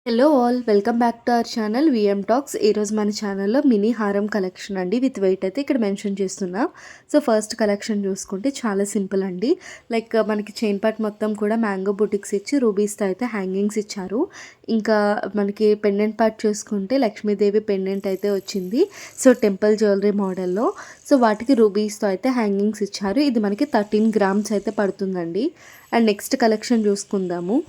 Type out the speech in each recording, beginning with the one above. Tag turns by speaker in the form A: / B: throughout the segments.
A: Hello all welcome back to our channel VM Talks. ఈరోజు మన ఛానల్లో మినీ హారం కలెక్షన్ అండి విత్ వెయిట్ అయితే ఇక్కడ మెన్షన్ చేస్తున్నా. సో ఫస్ట్ కలెక్షన్ చూసుకుంటే చాలా సింపుల్ అండి. లైక్ మనకి చైన్ పార్ట్ మొత్తం కూడా మ్యాంగో బుటిక్స్ ఇచ్చి రూబీస్తో అయితే హ్యాంగింగ్స్ ఇచ్చారు. ఇంకా మనకి పెండెంట్ పార్ట్ చూసుకుంటే లక్ష్మీదేవి పెండెంట్ అయితే వచ్చింది. సో టెంపుల్ జ్యువెలరీ మోడల్లో. సో వాటికి రూబీస్తో అయితే హ్యాంగింగ్స్ ఇచ్చారు. ఇది మనకి 13 గ్రామ్స్ అయితే పడుతుందండి. అండ్ నెక్స్ట్ కలెక్షన్ చూసుకుందాము.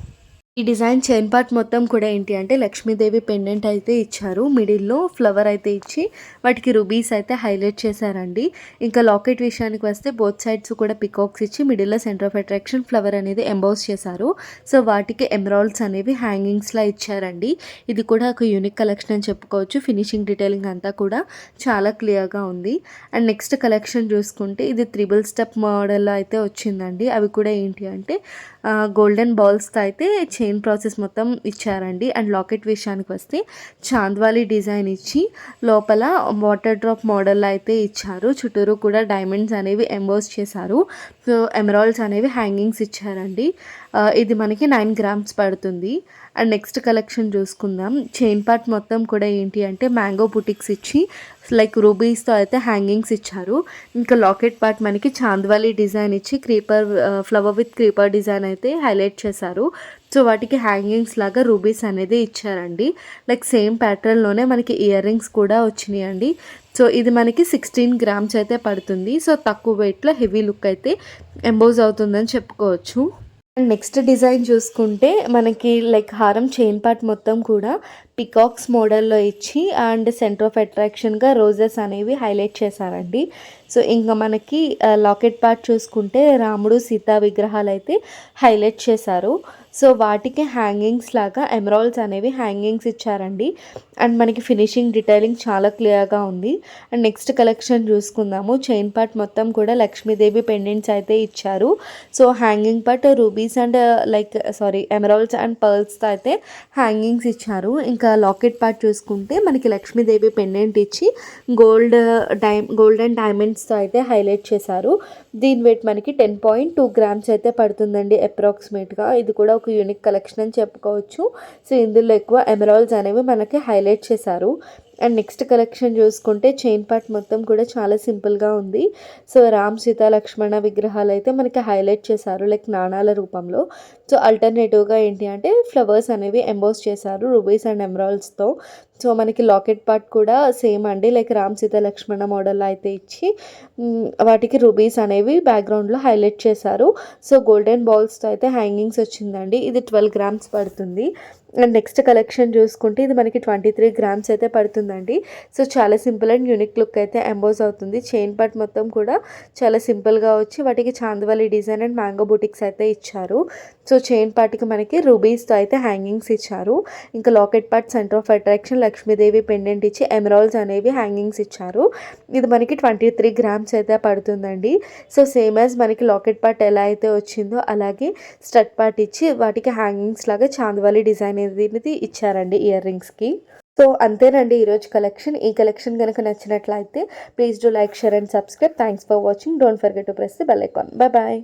A: ఈ డిజైన్ చైన్ పార్ట్ మొత్తం కూడా ఏంటి అంటే లక్ష్మీదేవి పెండెంట్ అయితే ఇచ్చారు. మిడిల్లో ఫ్లవర్ అయితే ఇచ్చి వాటికి రుబీస్ అయితే హైలైట్ చేశారండి. ఇంకా లాకెట్ విషయానికి వస్తే బోత్ సైడ్స్ కూడా పికాక్స్ ఇచ్చి మిడిల్లో సెంటర్ ఆఫ్ అట్రాక్షన్ ఫ్లవర్ అనేది ఎంబోస్ చేశారు. సో వాటికి ఎమరాల్డ్స్ అనేవి హ్యాంగింగ్స్లా ఇచ్చారండి. ఇది కూడా ఒక యూనిక్ కలెక్షన్ అని చెప్పుకోవచ్చు. ఫినిషింగ్ డీటెయిలింగ్ అంతా కూడా చాలా క్లియర్గా ఉంది. అండ్ నెక్స్ట్ కలెక్షన్ చూసుకుంటే ఇది 3 స్టెప్ మోడల్లో అయితే వచ్చిందండి. అవి కూడా ఏంటి అంటే గోల్డెన్ బాల్స్తో అయితే చైన్ ప్రాసెస్ మొత్తం ఇచ్చారండి. అండ్ లాకెట్ విషయానికి వస్తే చాంద్వాలి డిజైన్ ఇచ్చి లోపల వాటర్ డ్రాప్ మోడల్ అయితే ఇచ్చారు. చుట్టూరు కూడా డైమండ్స్ అనేవి ఎంబోస్ చేశారు. సో ఎమరాల్డ్స్ అనేవి హ్యాంగింగ్స్ ఇచ్చారండి. ఇది మనకి 9 గ్రామ్స్ పడుతుంది. అండ్ నెక్స్ట్ కలెక్షన్ చూసుకుందాం. చైన్ పార్ట్ మొత్తం కూడా ఏంటి అంటే మ్యాంగో బుటిక్స్ ఇచ్చి లైక్ రూబీస్తో అయితే హ్యాంగింగ్స్ ఇచ్చారు. ఇంకా లాకెట్ పార్ట్ మనకి చాంద్వాలి డిజైన్ ఇచ్చి creeper flower with creeper design అయితే హైలైట్ చేశారు. సో వాటికి హ్యాంగింగ్స్ లాగా రూబీస్ అనేది ఇచ్చారండి. లైక్ సేమ్ ప్యాటర్న్లోనే మనకి ఇయర్ రింగ్స్ కూడా వచ్చినాయి అండి. సో ఇది మనకి 16 గ్రామ్స్ అయితే పడుతుంది. సో తక్కువ వెయిట్లో హెవీ లుక్ అయితే ఎంబోజ్ అవుతుందని చెప్పుకోవచ్చు. అండ్ నెక్స్ట్ డిజైన్ చూసుకుంటే మనకి లైక్ హారం చైన్ పార్ట్ మొత్తం కూడా పికాక్స్ మోడల్లో ఇచ్చి అండ్ సెంటర్ ఆఫ్ అట్రాక్షన్గా రోజెస్ అనేవి హైలైట్ చేశారండి. సో ఇంకా మనకి లాకెట్ పార్ట్ చూసుకుంటే రాముడు సీతా విగ్రహాలు అయితే హైలైట్ చేశారు. సో వాటికి హ్యాంగింగ్స్ లాగా ఎమరాల్డ్స్ అనేవి హ్యాంగింగ్స్ ఇచ్చారండి. అండ్ మనకి ఫినిషింగ్ డీటెయిలింగ్ చాలా క్లియర్గా ఉంది. అండ్ నెక్స్ట్ కలెక్షన్ చూసుకుందాము. చైన్ పార్ట్ మొత్తం కూడా లక్ష్మీదేవి పెండెంట్స్ అయితే ఇచ్చారు. So hanging part rubies and emeralds and పర్ల్స్తో అయితే హ్యాంగింగ్స్ ఇచ్చారు. ఇంకా లాకెట్ పార్ట్ చూసుకుంటే మనకి లక్ష్మీదేవి పెండెంట్ ఇచ్చి గోల్డెన్ డైమండ్స్తో అయితే హైలైట్ చేశారు. దీని వెయిట్ మనకి 10.2 గ్రామ్స్ అయితే పడుతుందండి అప్రాక్సిమేట్గా. ఇది కూడా ఒక యూనిక్ కలెక్షన్ అని చెప్పుకోవచ్చు. సో ఇందులో ఎక్కువ ఎమరాల్డ్స్ అనేవి మనకి హైలైట్ చేశారు. అండ్ నెక్స్ట్ కలెక్షన్ చూసుకుంటే చైన్ పార్ట్ మొత్తం కూడా చాలా సింపుల్గా ఉంది. సో రామ్ సీతా లక్ష్మణ విగ్రహాలు అయితే మనకి హైలైట్ చేశారు లైక్ నాణాల రూపంలో. సో ఆల్టర్నేటివ్గా ఏంటి అంటే ఫ్లవర్స్ అనేవి ఎంబోస్ చేశారు రూబీస్ అండ్ ఎమరాల్డ్స్తో. సో మనకి లాకెట్ పార్ట్ కూడా సేమ్ అండి లైక్ రామ్ సీతా లక్ష్మణ మోడల్ అయితే ఇచ్చి వాటికి రూబీస్ అనేవి బ్యాక్గ్రౌండ్లో హైలైట్ చేశారు. సో గోల్డెన్ బాల్స్తో అయితే హ్యాంగింగ్స్ వచ్చిందండి. ఇది 12 గ్రామ్స్ పడుతుంది. అండ్ నెక్స్ట్ కలెక్షన్ చూసుకుంటే ఇది మనకి 23 గ్రామ్స్ అయితే పడుతుందండి. సో చాలా సింపుల్ అండ్ యూనిక్ లుక్ అయితే ఎంబోజ్ అవుతుంది. చైన్ పార్ట్ మొత్తం కూడా చాలా సింపుల్గా వచ్చి వాటికి చాందవాలి డిజైన్ అండ్ మ్యాంగో బుటిక్స్ అయితే ఇచ్చారు. సో చైన్ పార్ట్కి మనకి రూబీస్తో అయితే హ్యాంగింగ్స్ ఇచ్చారు. ఇంకా locket part centre of attraction Lakshmidevi pendant ఇచ్చి ఎమరాల్డ్స్ అనేవి హ్యాంగింగ్స్ ఇచ్చారు. ఇది మనకి 23 గ్రామ్స్ అయితే పడుతుందండి. సో సేమ్ యాజ్ మనకి లాకెట్ పార్ట్ ఎలా అయితే వచ్చిందో అలాగే స్టడ్ పార్ట్ ఇచ్చి వాటికి హ్యాంగింగ్స్ లాగా చాందవాలి డిజైన్ అనేది ఇచ్చారండి ఇయర్ రింగ్స్కి. సో అంతేనండి ఈరోజు కలెక్షన్. ఈ కలెక్షన్ కనుక నచ్చినట్లయితే please do like, share and subscribe. Thanks for watching. Don't forget to press the bell icon. Bye bye.